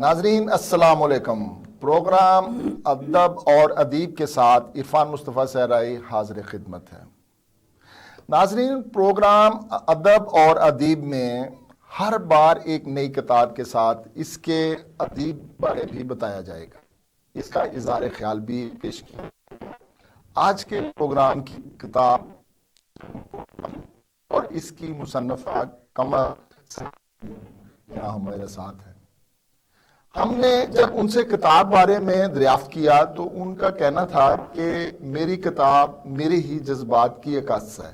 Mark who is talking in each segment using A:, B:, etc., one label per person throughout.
A: ناظرین السلام علیکم. پروگرام ادب اور ادیب کے ساتھ عرفان مصطفیٰ صحرائی حاضر خدمت ہے. ناظرین، پروگرام ادب اور ادیب میں ہر بار ایک نئی کتاب کے ساتھ اس کے ادیب بارے بھی بتایا جائے گا، اس کا اظہار خیال بھی پیش کیا. آج کے پروگرام کی کتاب اور اس کی مصنفہ کمل یہاں ہمارے ساتھ ہے. ہم نے جب ان سے کتاب بارے میں دریافت کیا تو ان کا کہنا تھا کہ میری کتاب میرے ہی جذبات کی عکاس ہے.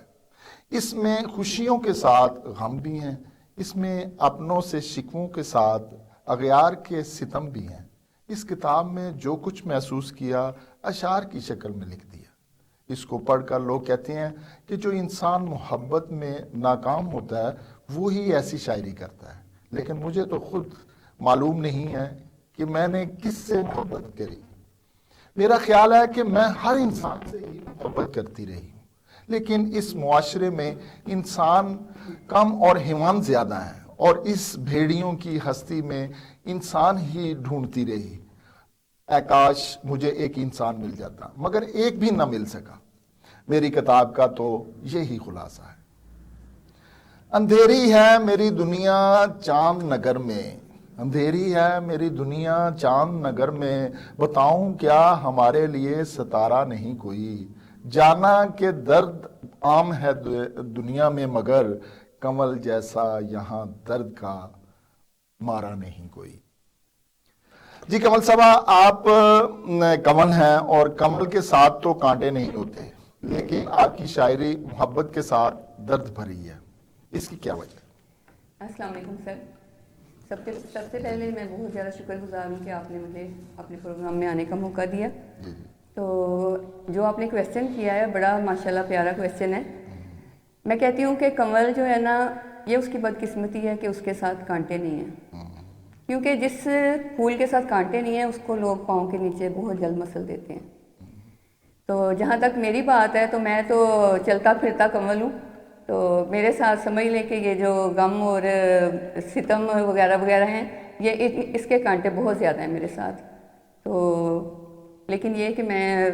A: اس میں خوشیوں کے ساتھ غم بھی ہیں، اس میں اپنوں سے شکووں کے ساتھ اغیار کے ستم بھی ہیں. اس کتاب میں جو کچھ محسوس کیا اشعار کی شکل میں لکھ دیا. اس کو پڑھ کر لوگ کہتے ہیں کہ جو انسان محبت میں ناکام ہوتا ہے وہی ایسی شاعری کرتا ہے، لیکن مجھے تو خود معلوم نہیں ہے کہ میں نے کس سے محبت کری. میرا خیال ہے کہ میں ہر انسان سے ہی محبت کرتی رہی ہوں، لیکن اس معاشرے میں انسان کم اور حیوان زیادہ ہیں، اور اس بھیڑیوں کی ہستی میں انسان ہی ڈھونڈتی رہی. اے کاش مجھے ایک انسان مل جاتا، مگر ایک بھی نہ مل سکا. میری کتاب کا تو یہی خلاصہ ہے. اندھیری ہے میری دنیا چاند نگر میں، اندھیری ہے میری دنیا چاند نگر میں، بتاؤں کیا ہمارے لیے ستارہ نہیں کوئی. جانا کہ درد عام ہے دنیا میں، مگر کمل جیسا یہاں درد کا مارا نہیں کوئی. جی کمل صاحبہ، آپ کمل ہیں اور کمل کے ساتھ تو کانٹے نہیں ہوتے، لیکن آپ کی شاعری محبت کے ساتھ درد بھری ہے. اس کی کیا وجہ ہے؟
B: السلام علیکم سر. سب سے پہلے میں بہت زیادہ شکر گزار ہوں کہ آپ نے مجھے اپنے پروگرام میں آنے کا موقع دیا. تو جو آپ نے کویسچن کیا ہے بڑا ماشاءاللہ پیارا کویسچن ہے. میں کہتی ہوں کہ کمل جو ہے نا، یہ اس کی بدقسمتی ہے کہ اس کے ساتھ کانٹے نہیں ہیں، کیونکہ جس پھول کے ساتھ کانٹے نہیں ہیں اس کو لوگ پاؤں کے نیچے بہت جلد مسل دیتے ہیں. تو جہاں تک میری بات ہے تو میں تو چلتا پھرتا کمل ہوں. تو میرے ساتھ سمجھ لیں کہ یہ جو غم اور ستم وغیرہ وغیرہ ہیں، یہ اس کے کانٹے بہت زیادہ ہیں میرے ساتھ. تو لیکن یہ کہ میں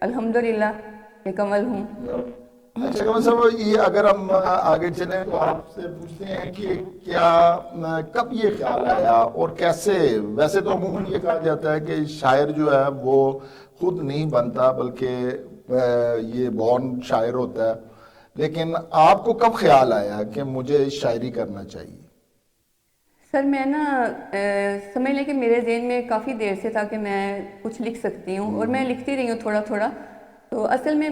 B: الحمدللہ یہ کمل ہوں.
A: اچھا کمل صاحب، یہ اگر ہم آگے چلیں تو آپ سے پوچھتے ہیں کہ کیا کب یہ خیال آیا اور کیسے؟ ویسے تو عموماً یہ کہا جاتا ہے کہ شاعر جو ہے وہ خود نہیں بنتا بلکہ یہ بورن شاعر ہوتا ہے، لیکن آپ کو کب خیال آیا کہ مجھے شاعری کرنا چاہیے؟
B: سر میں نا سمجھ لیں کہ میرے ذہن میں کافی دیر سے تھا کہ میں کچھ لکھ سکتی ہوں، اور میں لکھتی رہی ہوں تھوڑا تھوڑا. تو اصل میں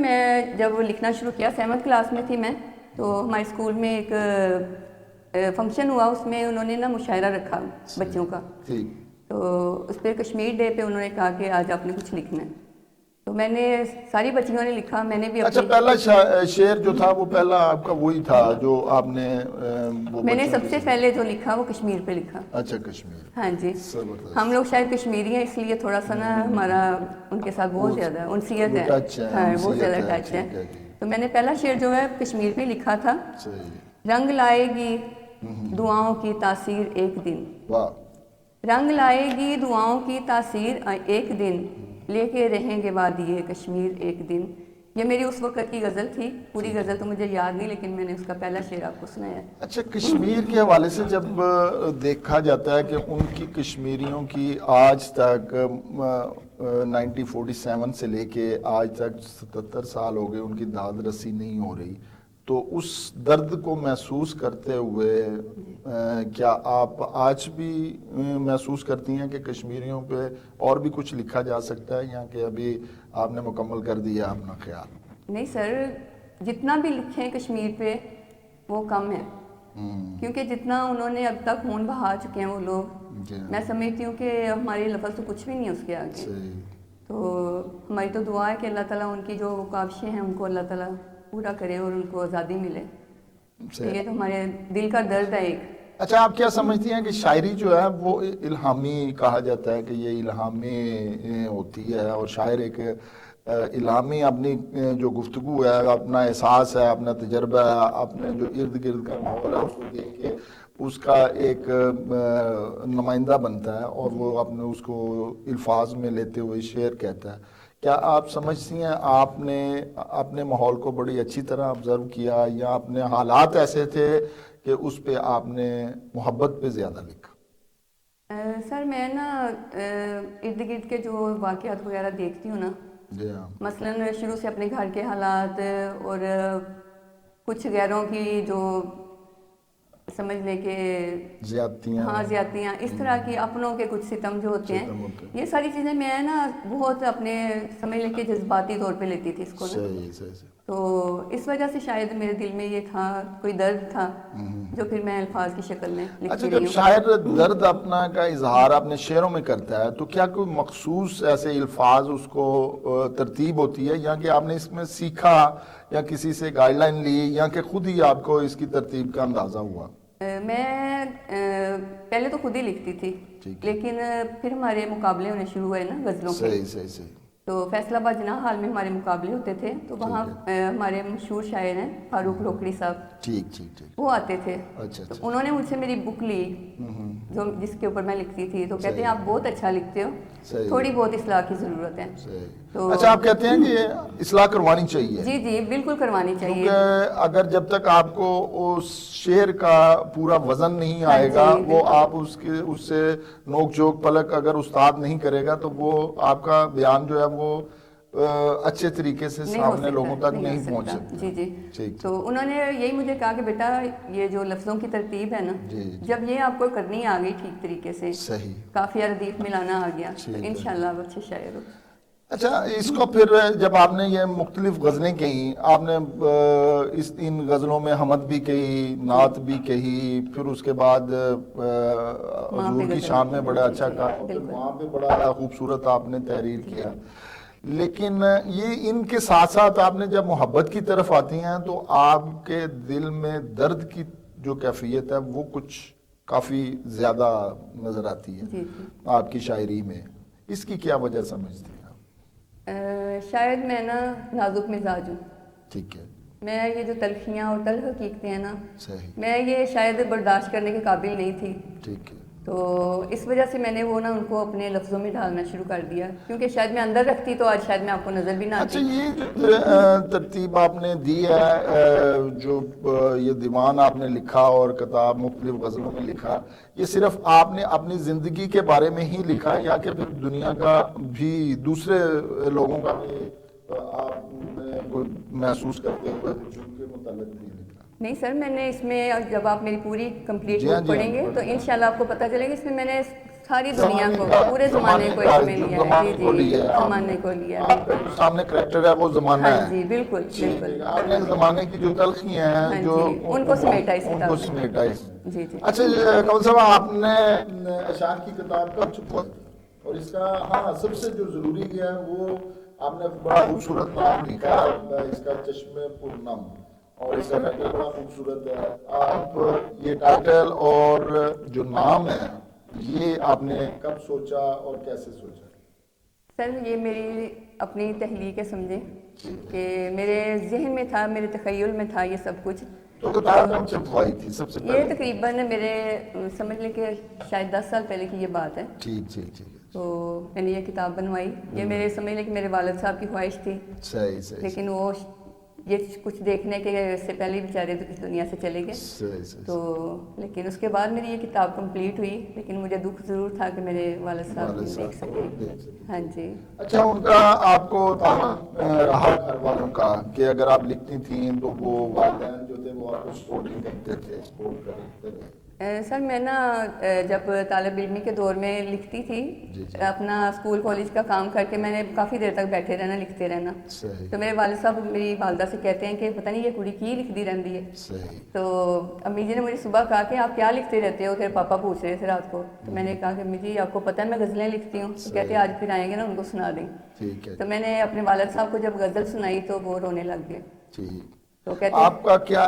B: جب لکھنا شروع کیا 7th کلاس میں تھی میں، تو ہمارے اسکول میں ایک فنکشن ہوا، اس میں انہوں نے نا مشاعرہ رکھا بچوں کا. تو اس پہ کشمیر ڈے پہ انہوں نے کہا کہ آج آپ نے کچھ لکھنا ہے. تو میں نے ساری بچیوں نے لکھا، میں نے بھی
A: اچھا پہلا شعر جو تھا وہ پہلا آپ کا وہی تھا جو آپ نے
B: میں نے سب سے پہلے جو لکھا وہ کشمیر پہ لکھا.
A: اچھا کشمیر.
B: ہاں جی، ہم لوگ شاید کشمیری ہیں اس لیے تھوڑا سا نا ہمارا ان کے ساتھ بہت زیادہ انسیت ہے، ہاں بہت زیادہ ٹچ ہے. تو میں نے پہلا شعر جو ہے کشمیر پہ لکھا تھا. رنگ لائے گی دعاؤں کی تاثیر ایک دن، رنگ لائے گی دعاؤں کی تاثیر ایک دن، لے کے رہیں گے وادی کشمیر ایک دن. یہ میری اس وقت کی غزل تھی. پوری غزل تو مجھے یاد نہیں، لیکن میں نے اس کا پہلا شعر آپ کو سنایا.
A: اچھا کشمیر کے حوالے سے جب دیکھا جاتا ہے کہ ان کی کشمیریوں کی آج تک 1947 سے لے کے آج تک 77 سال ہو گئے ان کی داد رسی نہیں ہو رہی، تو اس درد کو محسوس کرتے ہوئے کیا آپ آج بھی محسوس کرتی ہیں کہ کشمیریوں پہ اور بھی کچھ لکھا جا سکتا ہے، یا کہ ابھی آپ نے مکمل کر دیا اپنا خیال؟
B: نہیں سر، جتنا بھی لکھیں کشمیر پہ وہ کم ہے، کیونکہ جتنا انہوں نے اب تک خون بہا چکے ہیں وہ لوگ، میں سمجھتی ہوں کہ ہماری لفظ تو کچھ بھی نہیں ہے اس کے آگے. تو ہماری تو دعا ہے کہ اللہ تعالیٰ ان کی جو کاوشیں ہیں ان کو اللہ تعالیٰ پورا کرے اور ان کو آزادی ملے. یہ تو ہمارے دل کا درد ہے ایک.
A: اچھا آپ کیا سمجھتی ہیں کہ شاعری جو ہے وہ الہامی کہا جاتا ہے کہ یہ الہامی ہوتی ہے، اور شاعر ایک الہامی اپنی جو گفتگو ہے، اپنا احساس ہے، اپنا تجربہ ہے، اپنے جو ارد گرد کا ماحول ہے اس کو دیکھ کے اس کا ایک نمائندہ بنتا ہے اور وہ اپنے اس کو الفاظ میں لیتے ہوئے شعر کہتا ہے. کیا آپ سمجھتی ہیں آپ نے اپنے ماحول کو بڑی اچھی طرح آبزرو کیا، یا اپنے حالات ایسے تھے کہ اس پہ آپ نے محبت پہ زیادہ لکھا؟
B: سر میں نا ارد گرد کے جو واقعات وغیرہ دیکھتی ہوں نا،
A: جی ہاں.
B: مثلاً شروع سے اپنے گھر کے حالات اور کچھ غیروں کی جو سمجھ لیں کہ
A: زیادتیاں.
B: ہاں زیادتیاں، اس طرح کی اپنوں کے کچھ ستم جو ہوتے ہیں، یہ ساری چیزیں میں نا بہت اپنے سمجھ لیں کہ جذباتی طور پہ لیتی تھی اس کو نا.
A: صحیح صحیح.
B: تو اس وجہ سے شاید میرے دل میں یہ تھا، کوئی درد تھا جو پھر میں الفاظ کی شکل میں
A: اچھا،
B: لکھتی
A: جب
B: رہی ہوں.
A: شاعر درد اپنا کا اظہار اپنے شعروں میں کرتا ہے تو کیا کوئی مخصوص ایسے الفاظ اس کو ترتیب ہوتی ہے، یا کہ آپ نے اس میں سیکھا یا کسی سے گائیڈ لائن لی، یا کہ خود ہی آپ کو اس کی ترتیب کا اندازہ ہوا؟
B: میں پہلے تو خود ہی لکھتی تھی، لیکن پھر ہمارے مقابلے ہونے شروع ہوئے نا غزلوں کے.
A: صحیح صحیح صحیح.
B: تو فیصل آباد جناح ہال میں ہمارے مقابلے ہوتے تھے، تو وہاں ہمارے مشہور شاعر ہیں فاروق روکڑی صاحب،
A: ٹھیک ٹھیک ٹھیک.
B: وہ آتے تھے.
A: اچھا
B: تو
A: اچھا.
B: انہوں نے مجھ سے میری بک لی جو جس کے اوپر میں لکھتی تھی، تو کہتے ہیں آپ بہت اچھا لکھتے ہو، تھوڑی بہت اصلاح کی ضرورت ہے.
A: تو اچھا، آپ کہتے ہیں کہ اصلاح کروانی چاہیے؟
B: جی جی بالکل کروانی چاہیے،
A: کیونکہ اگر جب تک آپ کو اس شعر کا پورا وزن نہیں آئے گا، وہ آپ اس سے نوک جھوک پلک اگر استاد نہیں کرے گا تو وہ آپ کا بیان جو ہے وہ اچھے طریقے سے سامنے لوگوں تک نہیں پہنچ سکتا.
B: جی جی. تو انہوں نے یہی مجھے کہا کہ بیٹا یہ جو لفظوں کی ترتیب ہے نا، جب یہ آپ کو کرنی آ گئی ٹھیک طریقے سے،
A: صحیح،
B: قافیہ ردیف ملانا آ گیا، تو انشاءاللہ آپ اچھے شاعر ہو.
A: اچھا، اس کو پھر جب آپ نے یہ مختلف غزلیں کہیں، آپ نے ان غزلوں میں حمد بھی کہی، نعت بھی کہی، پھر اس کے بعد حضور کی شان میں بڑا اچھا کہا، پھر وہاں پہ بڑا خوبصورت آپ نے تحریر کیا. لیکن یہ ان کے ساتھ ساتھ آپ نے جب محبت کی طرف آتی ہیں تو آپ کے دل میں درد کی جو کیفیت ہے وہ کچھ کافی زیادہ نظر آتی ہے آپ کی شاعری میں. اس کی کیا وجہ سمجھتی ہیں؟
B: شاید میں نا نازک مزاج ہوں.
A: ٹھیک ہے.
B: میں یہ جو تلخیاں اور تلخ حقیقتیں ہیں نا،
A: صحیح،
B: میں یہ شاید برداشت کرنے کے قابل نہیں تھی.
A: ٹھیک ہے.
B: تو اس وجہ سے میں نے وہ نا ان کو اپنے لفظوں میں ڈالنا شروع کر دیا، کیونکہ شاید میں اندر رکھتی تو آج شاید میں آپ کو نظر بھی نہ آتی.
A: اچھا، یہ جو ترتیب آپ نے دی ہے، جو یہ دیوان آپ نے لکھا اور کتاب مختلف غزلوں میں لکھا، یہ صرف آپ نے اپنی زندگی کے بارے میں ہی لکھا، یا کہ پھر دنیا کا بھی دوسرے لوگوں کا بھی آپ محسوس کرتے ہوئے ان کے متعلق بھی لکھا؟
B: نہیں سر، میں نے اس میں جب آپ میری پوری کمپلیٹ بک پڑھیں گے تو انشاءاللہ آپ کو پتہ چلے گا اس میں نے ساری دنیا کو، پورے زمانے کو اس میں لیا ہے. جی جی، زمانے کو لیا ہے.
A: سامنے کریکٹر ہے وہ زمانہ ہے.
B: جی بالکل بالکل.
A: آپ نے زمانے کی جو تلخیاں ہیں جو
B: ان کو سمیٹا اس
A: ان کو سمیٹا اس.
B: جی جی.
A: اچھا کمل صاحب، آپ نے اشعار کی کتاب کا چھپا، اور اس کا ہاں سب سے جو ضروری ہے وہ آپ نے بڑا خوبصورت نام لکھا اس کا، چشم پورنم، اور اس کا ٹائٹل بڑا خوبصورت ہے. آپ یہ ٹائٹل اور جو نام ہے یہ آپ نے کب سوچا اور کیسے سوچا؟
B: سر یہ میری اپنی تحلیق ہے، سمجھیں کہ میرے ذہن میں تھا، میرے تخیل میں تھا یہ سب کچھ.
A: تو کتاب کب چھپوائی تھی سب سے پہلے؟
B: یہ تقریباً میرے سمجھ لیں کہ شاید 10 سال پہلے کی یہ بات ہے.
A: ٹھیک ٹھیک ٹھیک.
B: تو میں نے یہ کتاب بنوائی، یہ میرے سمجھ لیں کہ میرے والد صاحب کی خواہش تھی.
A: صحیح صحیح.
B: لیکن وہ یہ کچھ دیکھنے کے سے پہلے بیچارے تو اس دنیا سے چلے گئے.
A: صحیح صحیح.
B: تو لیکن اس کے بعد میری یہ کتاب کمپلیٹ ہوئی، لیکن مجھے دکھ ضرور تھا کہ میرے والد صاحب نہیں دیکھ سکے. ہاں جی.
A: اچھا، ان کا آپ کو رہا گھر والوں کا کہ اگر آپ لکھتی تھیں تو وہ والدین جو تھے وہ آپ کو سپورٹ نہیں کرتے تھے، سپورٹ کرتے تھے؟
B: سر میں نا جب طالب علمی کے دور میں لکھتی تھی، اپنا اسکول کالج کا کام کر کے میں نے کافی دیر تک بیٹھے رہنا، لکھتے رہنا. تو میرے والد صاحب میری والدہ سے کہتے ہیں کہ پتہ نہیں یہ کڑی کی لکھتی رہتی ہے. تو امی جی نے مجھے صبح کہا کہ آپ کیا لکھتے رہتے ہو؟ پھر پاپا پوچھ رہے تھے رات کو، تو میں نے کہا کہ امی جی آپ کو پتہ ہے میں غزلیں لکھتی ہوں. تو کہتے آج پھر آئیں گے نا ان کو سنا دیں. تو میں نے اپنے والد صاحب کو جب غزل سنائی تو وہ رونے لگ گئے. تو کہتے
A: آپ کا کیا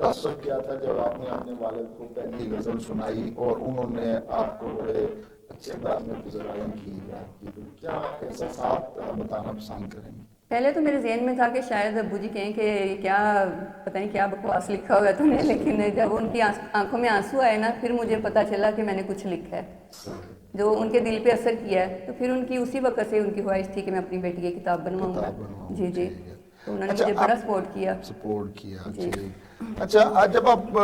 A: تاثر کیا تھا جب آپ نے اپنے والد کو پہلی غزل سنائی اور انہوں نے آپ کو اچھے انداز میں گزرائی کی آپ کی، تو کیا احساسات بتانا پسند کریں گے؟
B: پہلے تو میرے ذہن میں تھا کہ شاید ابو جی کہیں کہ کیا پتہ نہیں کیا بکواس لکھا ہوا ہے تم نے، لیکن جب ان کی آنکھوں میں آنسو آئے نا، پھر مجھے پتہ چلا کہ میں نے کچھ لکھا ہے جو ان کے دل پہ اثر کیا ہے. تو پھر ان کی اسی وقت سے ان کی خواہش تھی کہ میں اپنی بیٹی کی کتاب بنواؤں گا. جی جی، تو انہوں نے مجھے بڑا سپورٹ کیا.
A: سپورٹ کیا،
B: جی.
A: اچھا جب آپ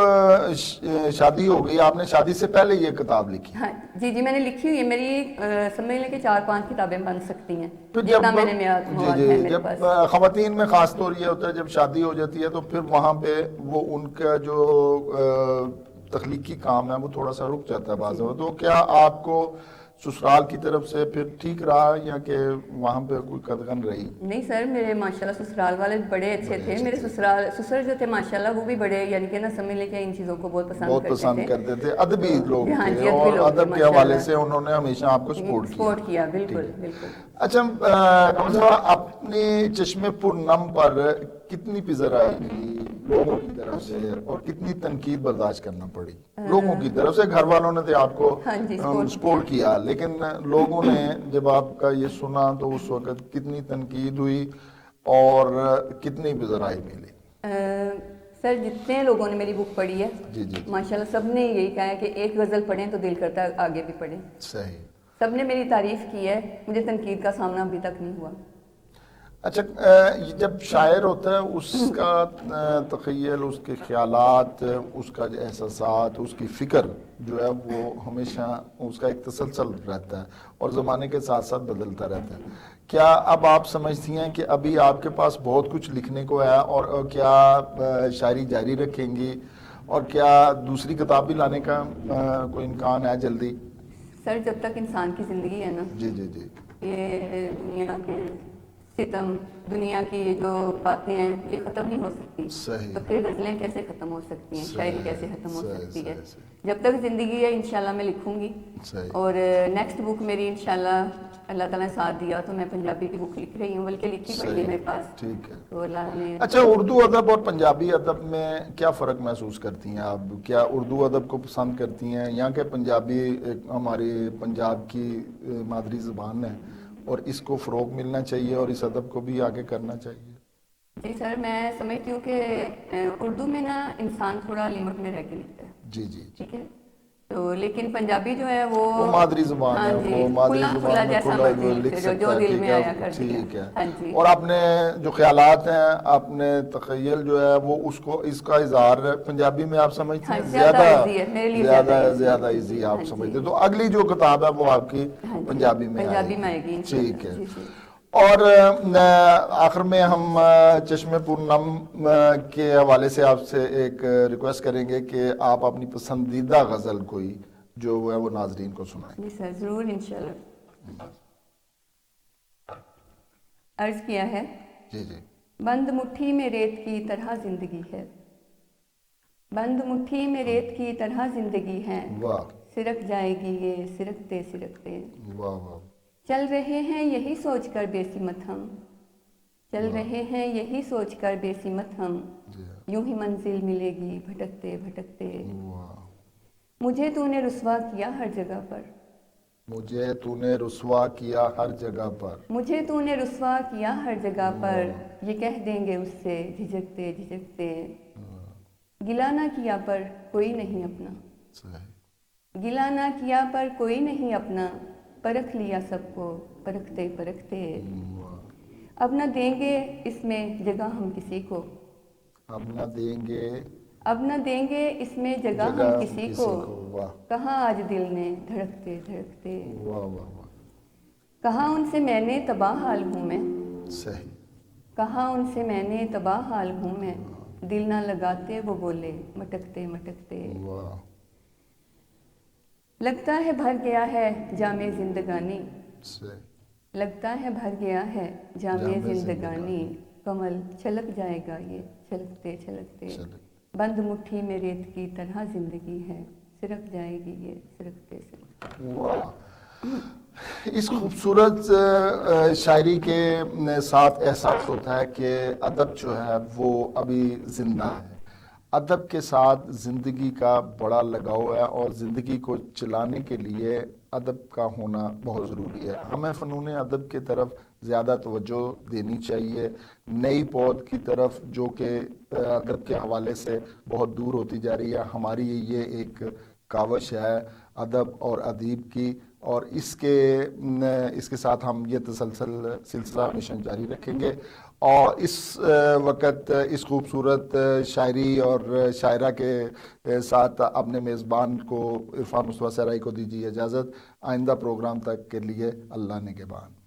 A: شادی ہو گئی، آپ نے شادی سے پہلے یہ کتاب لکھی؟
B: ہاں جی جی، میں نے لکھی ہوئی ہے. میری سمجھ لیں کہ 4-5 کتابیں بن سکتی ہیں،
A: پھر
B: جتنا
A: جب
B: میں نے مواد ہے میرے
A: جب
B: پاس.
A: خواتین میں خاص طور یہ ہوتا ہے جب شادی ہو جاتی ہے تو پھر وہاں پہ وہ ان کا جو تخلیقی کام ہے وہ تھوڑا سا رک جاتا ہے بعض وقت. تو کیا آپ کو سسرال کی طرف سے پھر ٹھیک رہا یا کہ وہاں پہ کوئی قدغن رہی؟
B: نہیں سر، میرے ماشاءاللہ سسرال والے بڑے اچھے تھے. میرے سسر جو تھے ماشاءاللہ وہ بھی بڑے، یعنی کہ نا سمجھ لیں کہ ان چیزوں کو بہت پسند
A: کرتے تھے. ادبی لوگ
B: ہاں
A: تھے
B: جی، ادبی
A: اور
B: لوگ تھے
A: ادب کے حوالے سے انہوں نے ہمیشہ آپ کو
B: سپورٹ کیا. بالکل بالکل.
A: اچھا اپنے چشم پر نم پر کتنی پذر آئی لوگوں کی طرف سے اور کتنی تنقید برداشت کرنا پڑی؟ لوگوں کی طرف سے گھر والوں نے تو آپ کو
B: ہاں جی
A: سپورٹ کیا، لیکن لوگوں نے جب آپ کا یہ سنا تو اس وقت کتنی تنقید ہوئی اور کتنی پذر آئی ملی؟
B: سر جتنے لوگوں نے میری بک پڑھی ہے ماشاءاللہ سب نے یہی کہا ہے کہ ایک غزل پڑھیں تو دل کرتا ہے آگے بھی پڑھیں.
A: صحیح.
B: سب نے میری تعریف کی ہے، مجھے تنقید کا سامنا ابھی تک نہیں ہوا.
A: اچھا جب شاعر ہوتا ہے اس کا تخیل، اس کے خیالات، اس کا احساسات، اس کی فکر جو ہے وہ ہمیشہ اس کا ایک تسلسل رہتا ہے اور زمانے کے ساتھ ساتھ بدلتا رہتا ہے. کیا اب آپ سمجھتی ہیں کہ ابھی آپ کے پاس بہت کچھ لکھنے کو ہے اور کیا شاعری جاری رکھیں گی اور کیا دوسری کتاب بھی لانے کا کوئی امکان ہے جلدی؟
B: سر جب تک انسان کی زندگی ہے نا،
A: جی جی جی،
B: یہ دنیا کے ستم، دنیا کی جو باتیں ہیں یہ ختم نہیں ہو سکتی.
A: صحیح.
B: تو پھر غزلیں کیسے ختم ہو سکتی ہیں، شاعری کیسے ختم ہو
A: صحیح،
B: سکتی ہے؟
A: صحیح.
B: جب تک زندگی ہے انشاءاللہ میں لکھوں گی.
A: صحیح.
B: اور نیکسٹ بک میری انشاءاللہ اللہ تعالیٰ نے ساتھ دیا تو میں پنجابی کی بک لکھ رہی ہوں، بلکہ لکھی پڑی ہے میرے پاس.
A: ٹھیک ہے.
B: تو اللہ نے
A: اچھا اردو ادب اور پنجابی ادب میں کیا فرق محسوس کرتی ہیں آپ؟ کیا اردو ادب کو پسند کرتی ہیں یا کہ پنجابی ایک ہماری پنجاب کی مادری زبان ہے اور اس کو فروغ ملنا چاہیے اور اس ادب کو بھی آگے کرنا چاہیے؟
B: جی سر، میں سمجھتی ہوں کہ اردو میں نا انسان تھوڑا لمٹ میں رہ کے لکھتا ہے.
A: جی جی.
B: ٹھیک ہے. تو لیکن پنجابی جو ہے وہ
A: مادری زبان ہے، وہ مادری زبان میں
B: جیسا
A: کھلا
B: مرضی
A: لکھ
B: جو
A: سکتا ہے.
B: دل میں آیا کر دیا.
A: ٹھیک ہے.
B: ہاں جی.
A: اور اپنے جو خیالات ہیں، اپنے تخیل جو ہے وہ اس کا اظہار پنجابی میں آپ سمجھتے ہیں زیادہ ایزی آپ سمجھتے ہیں. تو اگلی جو کتاب ہے وہ آپ کی پنجابی میں
B: آئے گی.
A: ٹھیک ہے. اور آخر میں ہم چشم پر نم کے حوالے سے آپ سے ایک ریکویسٹ کریں گے کہ آپ اپنی پسندیدہ غزل کوئی جو ہے وہ ناظرین کو سنائیں.
B: جی سر ضرور انشاءاللہ. عرض کیا ہے.
A: جی جی.
B: بند مٹھی میں ریت کی طرح زندگی ہے، بند مٹھی میں ریت کی طرح زندگی ہے.
A: واہ.
B: سرک جائے گی یہ سرکتے سرکتے.
A: واہ واہ.
B: چل رہے ہیں یہی سوچ کر بے سمت ہم، چل رہے ہیں یہی سوچ کر بے سمت ہم. یوں ہی منزل ملے گی بھٹکتے بھٹکتے. مجھے تو نے رسوا کیا ہر جگہ پر،
A: مجھے تو نے رسوا کیا ہر جگہ پر.
B: مجھے تو نے رسوا کیا ہر جگہ پر. یہ کہہ دیں گے اس سے جھجکتے جھجکتے. گلہ نہ کیا پر کوئی نہیں اپنا، گلہ نہ کیا پر کوئی نہیں اپنا. پرکھ لیا سب کو پرکھتے پرکھتے. اب نہ دیں گے اس میں جگہ ہم کسی کو،
A: اب نہ دیں گے،
B: اب نہ دیں گے اس میں جگہ ہم کسی کو. کہاں آج دل نے دھڑکتے دھڑکتے. کہاں ان سے میں نے تباہ حال ہوں میں،
A: صحیح.
B: کہاں ان سے میں نے تباہ حال ہوں میں. دل نہ لگاتے وہ بولے مٹکتے مٹکتے. لگتا ہے بھر گیا ہے جام زندگانی، لگتا ہے بھر گیا ہے جام زندگانی. کمل چھلک جائے گا یہ چھلکتے چھلکتے. بند مٹھی میں ریت کی طرح زندگی ہے، سرک جائے گی یہ سرکتے سرکتے.
A: اس خوبصورت شاعری کے ساتھ احساس ہوتا ہے کہ ادب جو ہے وہ ابھی زندہ ہے. ادب کے ساتھ زندگی کا بڑا لگاؤ ہے اور زندگی کو چلانے کے لیے ادب کا ہونا بہت ضروری ہے. ہمیں فنون ادب کی طرف زیادہ توجہ دینی چاہیے، نئی پود کی طرف جو کہ ادب کے حوالے سے بہت دور ہوتی جا رہی ہے. ہماری یہ ایک کاوش ہے ادب اور ادیب کی، اور اس کے ساتھ ہم یہ تسلسل سلسلہ مشن جاری رکھیں گے. اور اس وقت اس خوبصورت شاعری اور شاعرہ کے ساتھ اپنے میزبان کو عرفان مصطفیٰ سرائی کو دیجیے اجازت. آئندہ پروگرام تک کے لیے اللہ نگہبان.